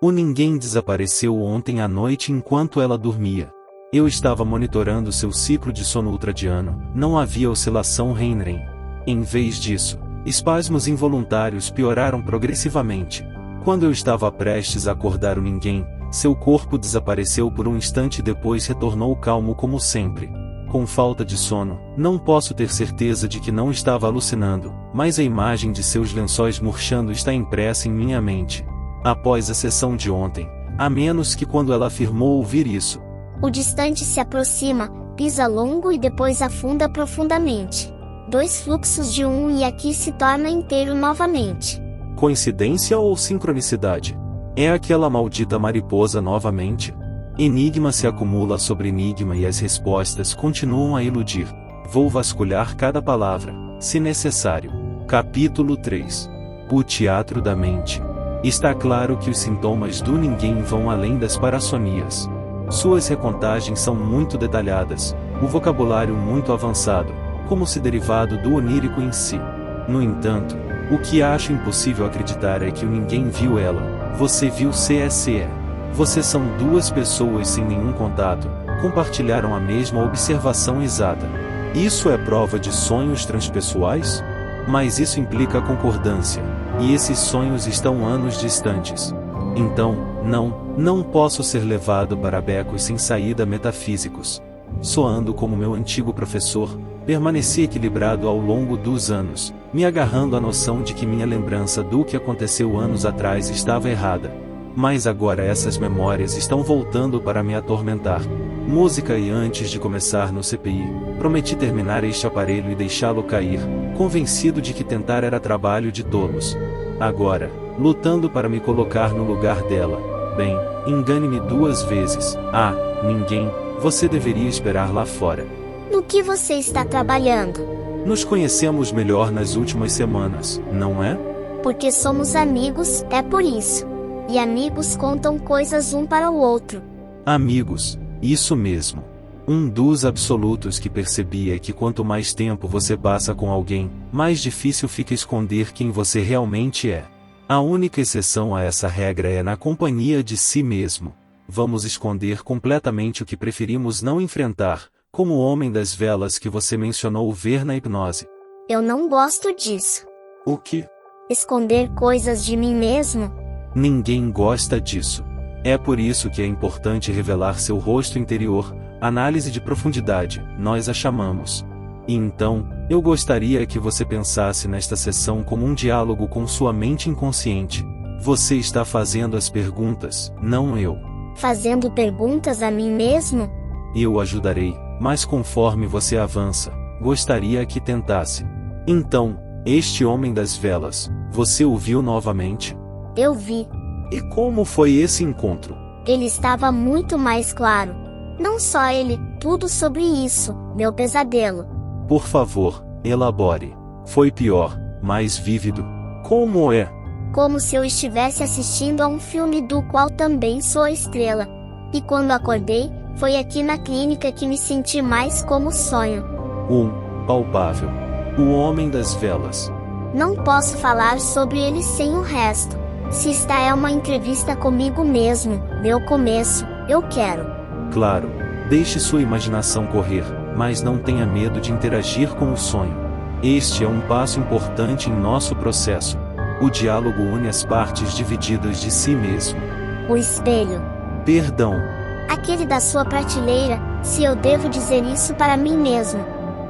O ninguém desapareceu ontem à noite enquanto ela dormia. Eu estava monitorando seu ciclo de sono ultradiano, não havia oscilação REM-REM. Em vez disso, espasmos involuntários pioraram progressivamente. Quando eu estava prestes a acordar o ninguém, seu corpo desapareceu por um instante e depois retornou calmo como sempre. Com falta de sono, não posso ter certeza de que não estava alucinando, mas a imagem de seus lençóis murchando está impressa em minha mente. Após a sessão de ontem, a menos que quando ela afirmou ouvir isso. O distante se aproxima, pisa longo e depois afunda profundamente. 2 fluxos de um e aqui se torna inteiro novamente. Coincidência ou sincronicidade? É aquela maldita mariposa novamente? Enigma se acumula sobre enigma e as respostas continuam a iludir. Vou vasculhar cada palavra, se necessário. Capítulo 3. O teatro da mente. Está claro que os sintomas do ninguém vão além das parassonias. Suas recontagens são muito detalhadas, o vocabulário muito avançado, como se derivado do onírico em si. No entanto, o que acho impossível acreditar é que o ninguém viu ela, você viu CSE. Vocês são 2 pessoas sem nenhum contato, compartilharam a mesma observação exata. Isso é prova de sonhos transpessoais? Mas isso implica concordância, e esses sonhos estão anos distantes. Então, não posso ser levado para becos sem saída metafísicos. Soando como meu antigo professor, permaneci equilibrado ao longo dos anos, me agarrando à noção de que minha lembrança do que aconteceu anos atrás estava errada. Mas agora essas memórias estão voltando para me atormentar. Música e antes de começar no CPI, prometi terminar este aparelho e deixá-lo cair, convencido de que tentar era trabalho de tolos. Agora, lutando para me colocar no lugar dela. Bem, engane-me 2 vezes. Ninguém, você deveria esperar lá fora. No que você está trabalhando? Nos conhecemos melhor nas últimas semanas, não é? Porque somos amigos, é por isso. E amigos contam coisas um para o outro. Amigos, isso mesmo. Um dos absolutos que percebi é que quanto mais tempo você passa com alguém, mais difícil fica esconder quem você realmente é. A única exceção a essa regra é na companhia de si mesmo. Vamos esconder completamente o que preferimos não enfrentar, como o homem das velas que você mencionou ver na hipnose. Eu não gosto disso. O que? Esconder coisas de mim mesmo? Ninguém gosta disso. É por isso que é importante revelar seu rosto interior, análise de profundidade, nós a chamamos. E então, eu gostaria que você pensasse nesta sessão como um diálogo com sua mente inconsciente. Você está fazendo as perguntas, não eu. Fazendo perguntas a mim mesmo? Eu ajudarei, mas conforme você avança, gostaria que tentasse. Então, este homem das velas, você o viu novamente? Eu vi. E como foi esse encontro? Ele estava muito mais claro. Não só ele, tudo sobre isso, meu pesadelo. Por favor, elabore. Foi pior, mais vívido. Como é? Como se eu estivesse assistindo a um filme do qual também sou a estrela. E quando acordei, foi aqui na clínica que me senti mais como sonho. Palpável. O homem das velas. Não posso falar sobre ele sem o resto. Se esta é uma entrevista comigo mesmo, meu começo, eu quero. Claro, deixe sua imaginação correr, mas não tenha medo de interagir com o sonho. Este é um passo importante em nosso processo. O diálogo une as partes divididas de si mesmo. O espelho. Perdão. Aquele da sua prateleira, se eu devo dizer isso para mim mesmo.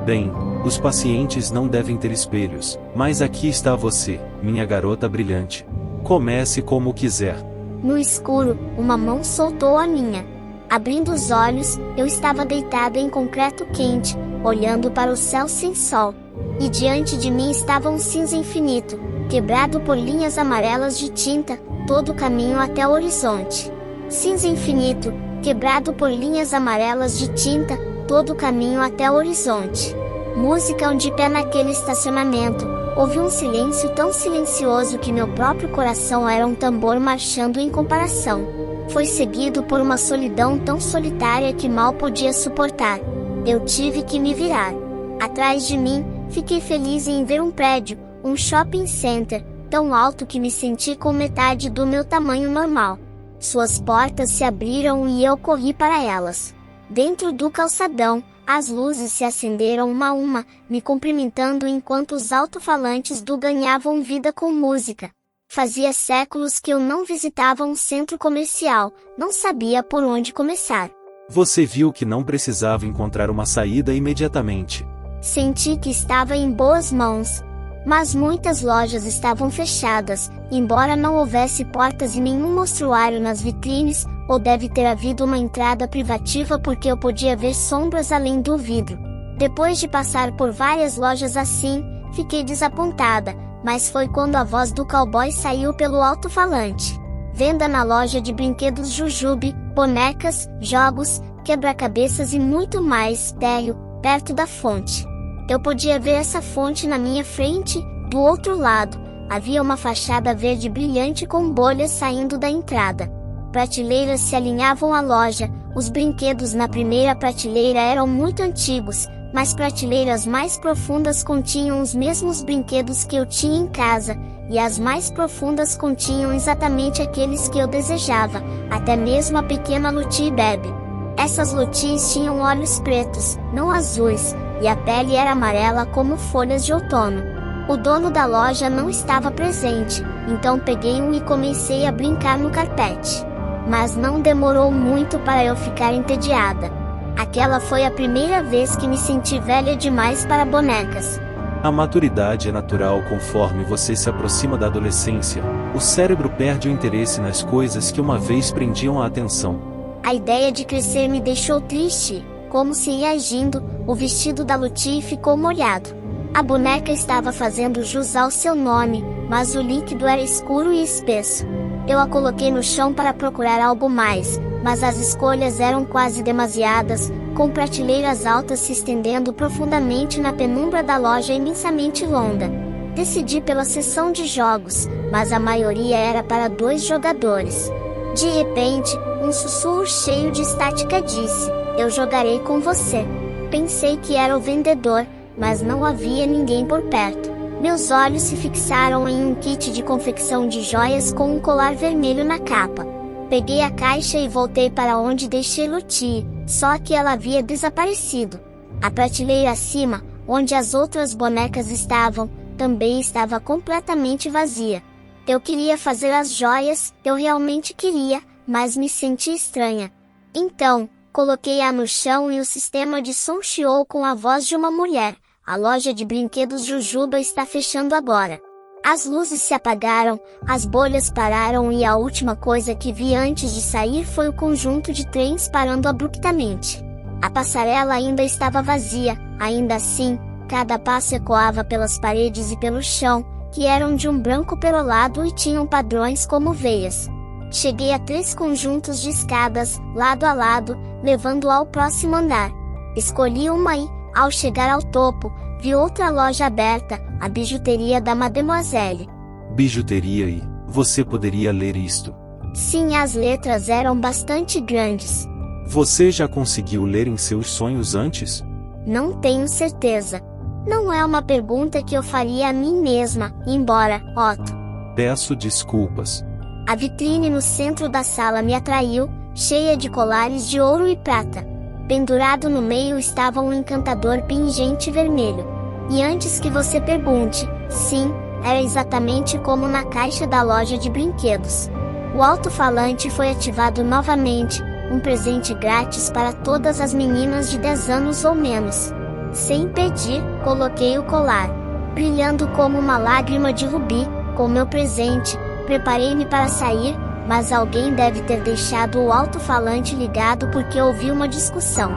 Bem, os pacientes não devem ter espelhos, mas aqui está você, minha garota brilhante. Comece como quiser. No escuro, uma mão soltou a minha. Abrindo os olhos, eu estava deitada em concreto quente, olhando para o céu sem sol. E diante de mim estava um cinza infinito, quebrado por linhas amarelas de tinta, todo o caminho até o horizonte. Cinza infinito, quebrado por linhas amarelas de tinta, todo o caminho até o horizonte. Música de pé naquele estacionamento. Houve um silêncio tão silencioso que meu próprio coração era um tambor marchando em comparação. Foi seguido por uma solidão tão solitária que mal podia suportar. Eu tive que me virar. Atrás de mim, fiquei feliz em ver um prédio, um shopping center, tão alto que me senti com metade do meu tamanho normal. Suas portas se abriram e eu corri para elas. Dentro do calçadão, as luzes se acenderam uma a uma, me cumprimentando enquanto os alto-falantes ganhavam vida com música. Fazia séculos que eu não visitava um centro comercial, não sabia por onde começar. Você viu que não precisava encontrar uma saída imediatamente. Senti que estava em boas mãos. Mas muitas lojas estavam fechadas, embora não houvesse portas e nenhum mostruário nas vitrines, ou deve ter havido uma entrada privativa porque eu podia ver sombras além do vidro. Depois de passar por várias lojas assim, fiquei desapontada, mas foi quando a voz do cowboy saiu pelo alto-falante. Venda na loja de brinquedos Jujube, bonecas, jogos, quebra-cabeças e muito mais, térreo, perto da fonte. Eu podia ver essa fonte na minha frente. Do outro lado, havia uma fachada verde brilhante com bolhas saindo da entrada. Prateleiras se alinhavam à loja. Os brinquedos na primeira prateleira eram muito antigos, mas prateleiras mais profundas continham os mesmos brinquedos que eu tinha em casa, e as mais profundas continham exatamente aqueles que eu desejava, até mesmo a pequena Lutie Bebe. Essas Luties tinham olhos pretos, não azuis, e a pele era amarela como folhas de outono. O dono da loja não estava presente, então peguei um e comecei a brincar no carpete. Mas não demorou muito para eu ficar entediada. Aquela foi a primeira vez que me senti velha demais para bonecas. A maturidade é natural conforme você se aproxima da adolescência. O cérebro perde o interesse nas coisas que uma vez prendiam a atenção. A ideia de crescer me deixou triste. Como se ia agindo, o vestido da Lutie ficou molhado. A boneca estava fazendo jus ao seu nome, mas o líquido era escuro e espesso. Eu a coloquei no chão para procurar algo mais, mas as escolhas eram quase demasiadas, com prateleiras altas se estendendo profundamente na penumbra da loja imensamente longa. Decidi pela seção de jogos, mas a maioria era para 2 jogadores. De repente, um sussurro cheio de estática disse: "Eu jogarei com você." Pensei que era o vendedor, mas não havia ninguém por perto. Meus olhos se fixaram em um kit de confecção de joias com um colar vermelho na capa. Peguei a caixa e voltei para onde deixei Lutie, só que ela havia desaparecido. A prateleira acima, onde as outras bonecas estavam, também estava completamente vazia. Eu queria fazer as joias, eu realmente queria, mas me senti estranha. Então, coloquei-a no chão e o sistema de som chiou com a voz de uma mulher: "A loja de brinquedos Jujuba está fechando agora." As luzes se apagaram, as bolhas pararam e a última coisa que vi antes de sair foi o conjunto de trens parando abruptamente. A passarela ainda estava vazia, ainda assim, cada passo ecoava pelas paredes e pelo chão, que eram de um branco perolado e tinham padrões como veias. Cheguei a 3 conjuntos de escadas, lado a lado, levando ao próximo andar. Escolhi uma e, ao chegar ao topo, vi outra loja aberta, a bijuteria da Mademoiselle. Bijuteria e... você poderia ler isto? Sim, as letras eram bastante grandes. Você já conseguiu ler em seus sonhos antes? Não tenho certeza. Não é uma pergunta que eu faria a mim mesma, embora, Otto. Peço desculpas. A vitrine no centro da sala me atraiu, cheia de colares de ouro e prata. Pendurado no meio estava um encantador pingente vermelho. E antes que você pergunte, sim, era exatamente como na caixa da loja de brinquedos. O alto-falante foi ativado novamente, um presente grátis para todas as meninas de 10 anos ou menos. Sem pedir, coloquei o colar. Brilhando como uma lágrima de rubi, com meu presente, preparei-me para sair, mas alguém deve ter deixado o alto-falante ligado porque ouvi uma discussão.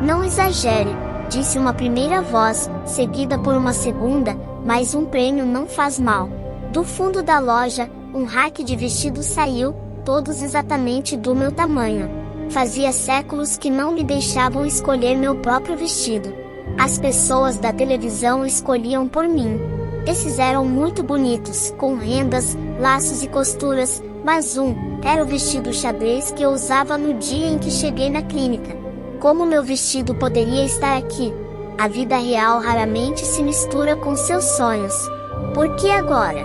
"Não exagere", disse uma primeira voz, seguida por uma segunda, "mas um prêmio não faz mal." Do fundo da loja, um rack de vestidos saiu, todos exatamente do meu tamanho. Fazia séculos que não me deixavam escolher meu próprio vestido. As pessoas da televisão escolhiam por mim. Esses eram muito bonitos, com rendas, laços e costuras, mas era o vestido xadrez que eu usava no dia em que cheguei na clínica. Como meu vestido poderia estar aqui? A vida real raramente se mistura com seus sonhos. Por que agora?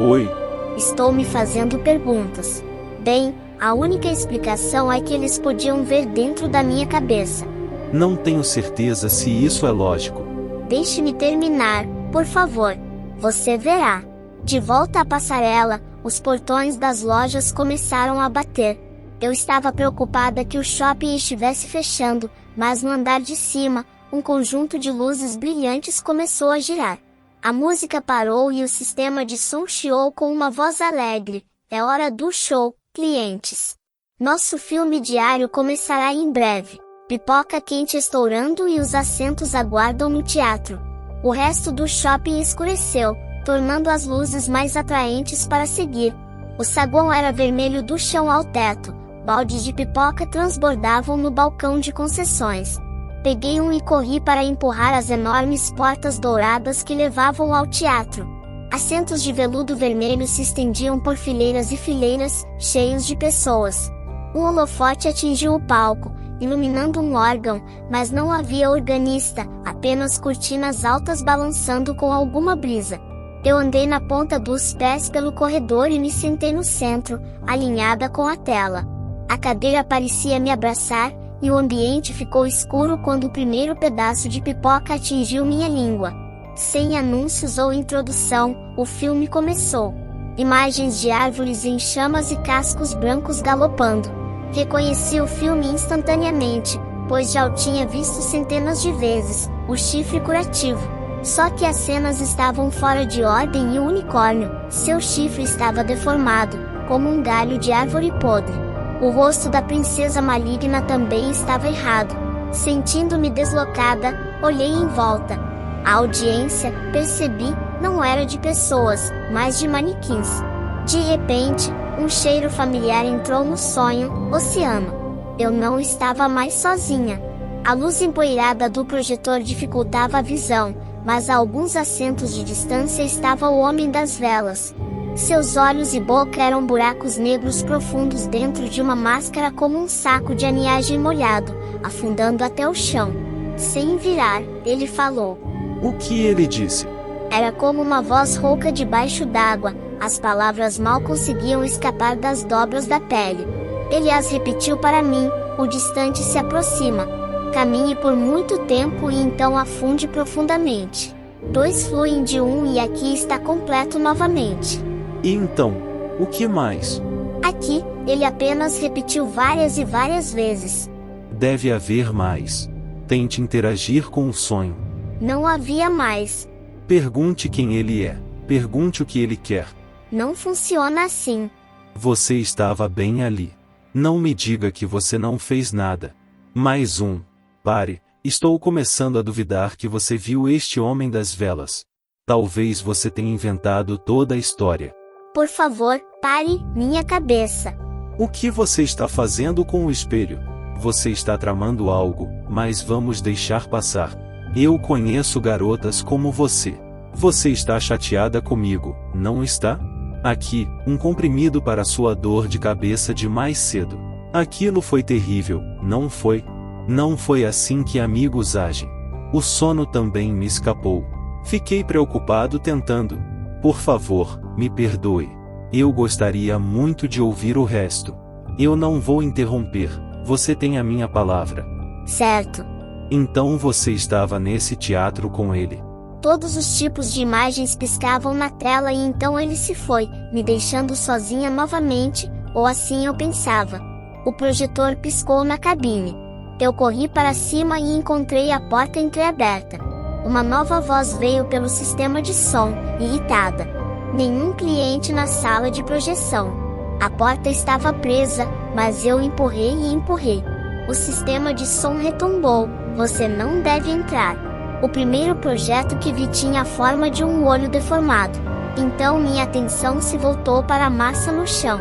Oi. Estou me fazendo perguntas. Bem, A única explicação é que eles podiam ver dentro da minha cabeça. Não tenho certeza se isso é lógico. Deixe-me terminar, por favor. Você verá. De volta à passarela, os portões das lojas começaram a bater. Eu estava preocupada que o shopping estivesse fechando, mas no andar de cima, um conjunto de luzes brilhantes começou a girar. A música parou e o sistema de som chiou com uma voz alegre. É hora do show, clientes. Nosso filme diário começará em breve. Pipoca quente estourando e os assentos aguardam no teatro. O resto do shopping escureceu, tornando as luzes mais atraentes para seguir. O saguão era vermelho do chão ao teto, baldes de pipoca transbordavam no balcão de concessões. Peguei um e corri para empurrar as enormes portas douradas que levavam ao teatro. Assentos de veludo vermelho se estendiam por fileiras e fileiras, cheios de pessoas. Um holofote atingiu o palco, iluminando um órgão, mas não havia organista, apenas cortinas altas balançando com alguma brisa. Eu andei na ponta dos pés pelo corredor e me sentei no centro, alinhada com a tela. A cadeira parecia me abraçar, e o ambiente ficou escuro quando o primeiro pedaço de pipoca atingiu minha língua. Sem anúncios ou introdução, o filme começou. Imagens de árvores em chamas e cascos brancos galopando. Reconheci o filme instantaneamente, pois já o tinha visto centenas de vezes, O Chifre Curativo. Só que as cenas estavam fora de ordem e o unicórnio, seu chifre estava deformado, como um galho de árvore podre. O rosto da princesa maligna também estava errado. Sentindo-me deslocada, olhei em volta. A audiência, percebi, não era de pessoas, mas de manequins. De repente, um cheiro familiar entrou no sonho, oceano. Eu não estava mais sozinha. A luz empoeirada do projetor dificultava a visão, mas a alguns assentos de distância estava o homem das velas. Seus olhos e boca eram buracos negros profundos dentro de uma máscara como um saco de aniagem molhado, afundando até o chão. Sem virar, ele falou. O que ele disse? Era como uma voz rouca debaixo d'água, as palavras mal conseguiam escapar das dobras da pele. Ele as repetiu para mim, o distante se aproxima. Caminhe por muito tempo e então afunde profundamente. Dois fluem de um e aqui está completo novamente. E então, o que mais? Aqui, ele apenas repetiu várias e várias vezes. Deve haver mais. Tente interagir com o sonho. Não havia mais. Pergunte quem ele é. Pergunte o que ele quer. Não funciona assim. Você estava bem ali. Não me diga que você não fez nada. Mais um. Pare, estou começando a duvidar que você viu este homem das velas. Talvez você tenha inventado toda a história. Por favor, pare, minha cabeça. O que você está fazendo com o espelho? Você está tramando algo, mas vamos deixar passar. Eu conheço garotas como você. Você está chateada comigo, não está? Aqui, um comprimido para sua dor de cabeça de mais cedo. Aquilo foi terrível, não foi? Não foi assim que amigos agem. O sono também me escapou. Fiquei preocupado tentando. Por favor, me perdoe. Eu gostaria muito de ouvir o resto. Eu não vou interromper, você tem a minha palavra. Certo. Então você estava nesse teatro com ele. Todos os tipos de imagens piscavam na tela e então ele se foi, me deixando sozinha novamente, ou assim eu pensava. O projetor piscou na cabine. Eu corri para cima e encontrei a porta entreaberta. Uma nova voz veio pelo sistema de som, irritada. Nenhum cliente na sala de projeção. A porta estava presa, mas eu empurrei e empurrei. O sistema de som retumbou. Você não deve entrar. O primeiro projeto que vi tinha a forma de um olho deformado. Então minha atenção se voltou para a massa no chão.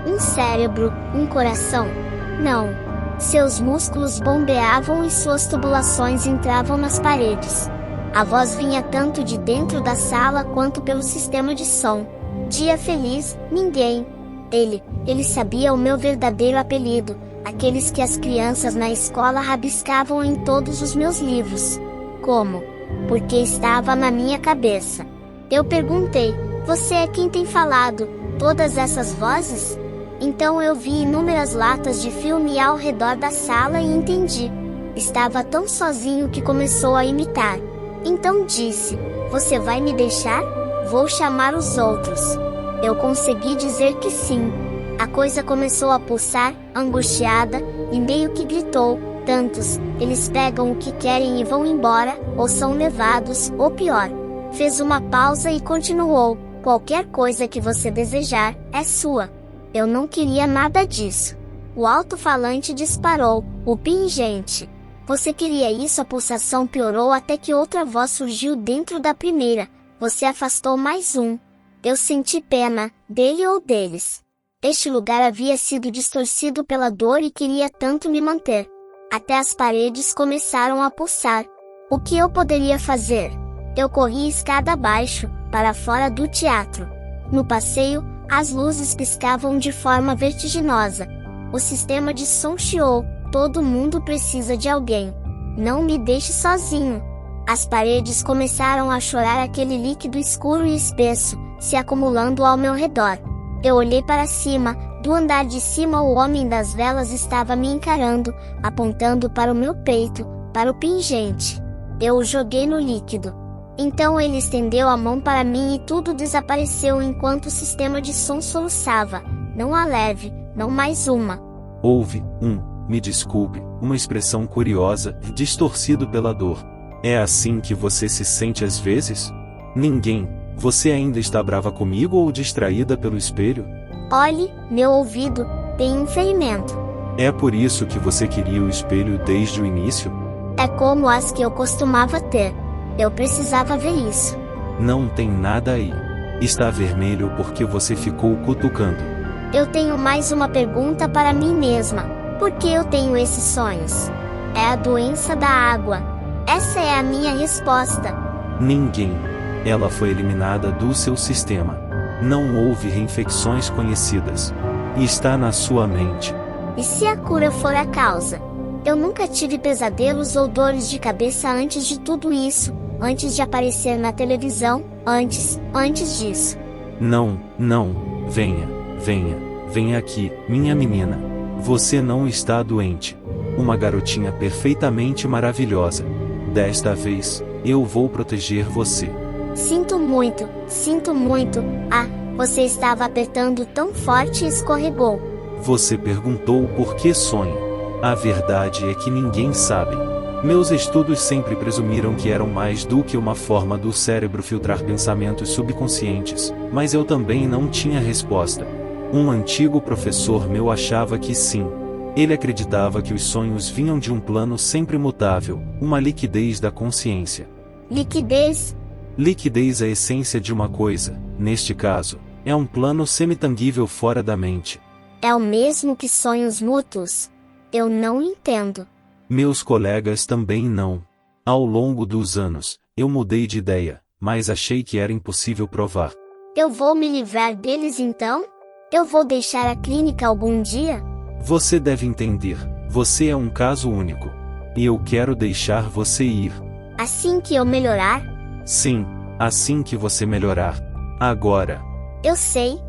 Um cérebro, um coração? Não. Seus músculos bombeavam e suas tubulações entravam nas paredes. A voz vinha tanto de dentro da sala quanto pelo sistema de som. Dia feliz, ninguém. Ele sabia o meu verdadeiro apelido, aqueles que as crianças na escola rabiscavam em todos os meus livros. Como? Porque estava na minha cabeça. Eu perguntei, você é quem tem falado todas essas vozes? Então eu vi inúmeras latas de filme ao redor da sala e entendi. Estava tão sozinho que começou a imitar. Então disse: "Você vai me deixar? Vou chamar os outros." Eu consegui dizer que sim. A coisa começou a pulsar, angustiada, e meio que gritou: "Tantos, eles pegam o que querem e vão embora, ou são levados, ou pior." Fez uma pausa e continuou: "Qualquer coisa que você desejar, é sua." Eu não queria nada disso. O alto-falante disparou: "O pingente. Você queria isso?" A pulsação piorou até que outra voz surgiu dentro da primeira: "Você afastou mais um." Eu senti pena, dele ou deles. Este lugar havia sido distorcido pela dor e queria tanto me manter. Até as paredes começaram a pulsar. O que eu poderia fazer? Eu corri escada abaixo, para fora do teatro. No passeio, as luzes piscavam de forma vertiginosa. O sistema de som chiou: "Todo mundo precisa de alguém. Não me deixe sozinho." As paredes começaram a chorar, aquele líquido escuro e espesso, se acumulando ao meu redor. Eu olhei para cima. Do andar de cima o homem das velas estava me encarando, apontando para o meu peito, para o pingente. Eu o joguei no líquido. Então ele estendeu a mão para mim e tudo desapareceu enquanto o sistema de som soluçava: "Não a leve, não mais uma." Houve me desculpe, uma expressão curiosa, distorcido pela dor. É assim que você se sente às vezes? Ninguém. Você ainda está brava comigo ou distraída pelo espelho? Olhe, meu ouvido tem um ferimento. É por isso que você queria o espelho desde o início? É como as que eu costumava ter. Eu precisava ver isso. Não tem nada aí. Está vermelho porque você ficou cutucando. Eu tenho mais uma pergunta para mim mesma. Por que eu tenho esses sonhos? É a doença da água. Essa é a minha resposta. Ninguém. Ela foi eliminada do seu sistema. Não houve reinfecções conhecidas. E está na sua mente. E se a cura for a causa? Eu nunca tive pesadelos ou dores de cabeça antes de tudo isso, antes de aparecer na televisão, antes disso. Não, venha aqui, minha menina. Você não está doente. Uma garotinha perfeitamente maravilhosa. Desta vez, eu vou proteger você. Sinto muito. Ah, você estava apertando tão forte e escorregou. Você perguntou por que sonho. A verdade é que ninguém sabe. Meus estudos sempre presumiram que eram mais do que uma forma do cérebro filtrar pensamentos subconscientes, mas eu também não tinha resposta. Um antigo professor meu achava que sim. Ele acreditava que os sonhos vinham de um plano sempre mutável, uma liquidez da consciência. Liquidez? Liquidez é a essência de uma coisa, neste caso, é um plano semitangível fora da mente. É o mesmo que sonhos mútuos? Eu não entendo. Meus colegas também não. Ao longo dos anos, eu mudei de ideia, mas achei que era impossível provar. Eu vou me livrar deles então? Eu vou deixar a clínica algum dia? Você deve entender, você é um caso único. E eu quero deixar você ir. Assim que eu melhorar? Sim, assim que você melhorar. Agora. Eu sei,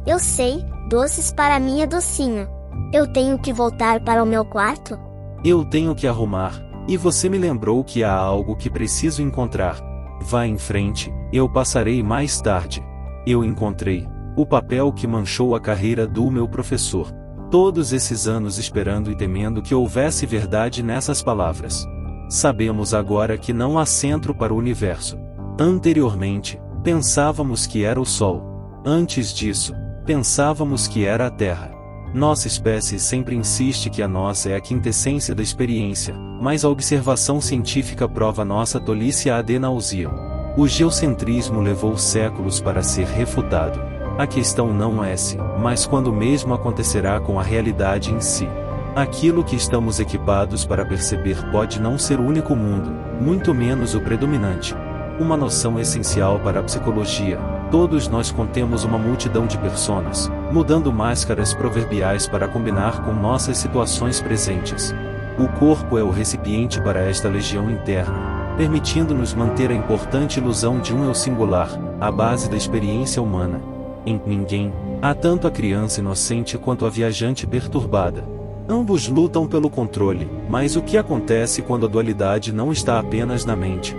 doces para minha docinha. Eu tenho que voltar para o meu quarto? Eu tenho que arrumar, e você me lembrou que há algo que preciso encontrar. Vá em frente, eu passarei mais tarde. Eu encontrei o papel que manchou a carreira do meu professor. Todos esses anos esperando e temendo que houvesse verdade nessas palavras. Sabemos agora que não há centro para o universo. Anteriormente, pensávamos que era o Sol. Antes disso, pensávamos que era a Terra. Nossa espécie sempre insiste que a nossa é a quintessência da experiência, mas a observação científica prova nossa tolice ad nauseam. O geocentrismo levou séculos para ser refutado. A questão não é se, mas quando mesmo acontecerá com a realidade em si. Aquilo que estamos equipados para perceber pode não ser o único mundo, muito menos o predominante. Uma noção essencial para a psicologia. Todos nós contemos uma multidão de personas, mudando máscaras proverbiais para combinar com nossas situações presentes. O corpo é o recipiente para esta legião interna, permitindo-nos manter a importante ilusão de um eu singular, a base da experiência humana. Em ninguém, Há tanto a criança inocente quanto a viajante perturbada. Ambos lutam pelo controle, mas o que acontece quando a dualidade não está apenas na mente,